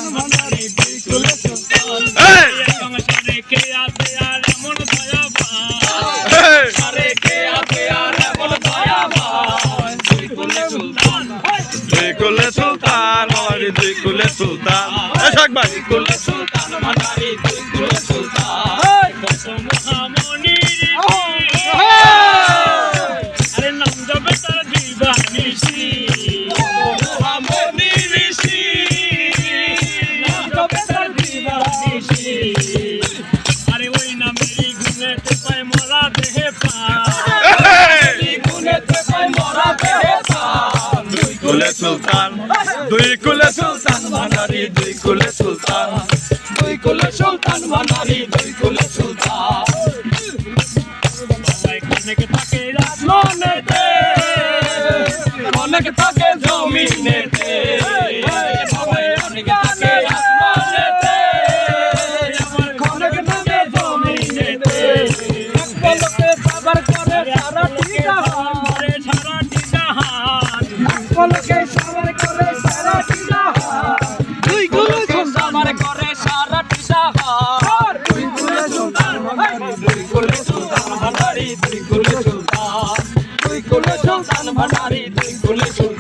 সুলতান ভান্ডারী দুই কুলে সুলতান সংসারে কে আছে আর এমন দয়াবান আরে কে আছে আর এমন দয়াবান দুই কুলে সুলতান দুই কুলে সুলতান ভান্ডারী দুই কুলে সুলতান এসক ভাই দুই কুলে সুলতান ভান্ডারী দুই কুলে সুলতান কত মহামণির আরে নাম জপে তার দুই বানিসি মহামণির ঋষি নাম জপে তার দুই বানিসি আরে ওই নামেরই গুণেতে পায় মরা দেহে প্রাণ গুণেতে পায় মরা দেহে প্রাণ দুই কুলে সুলতান দুই কুলে সুলতান ভান্ডারী দুই কুলে সুলতান দুই কুলে সুলতান ভান্ডারী দুই কুলে সুলতান অনেক থাকে আসমানেতে অনেক থাকে জমিনেতে অনেক থাকে আসমানেতে অনেক থাকে জমিনেতে পলকে সাবার করে সারাটি জাহান সারাটি জাহান পলকে সাবার করে সারাটি জাহান দুই কুলে সাবার করে সারাটি জাহান দুই কুলে সুলতান দুই কুলে সুলতান ভান্ডারী দুই কুলে সুলতান দুই কুলে সুলতান ভান্ডারী দুই কুলে সুলতান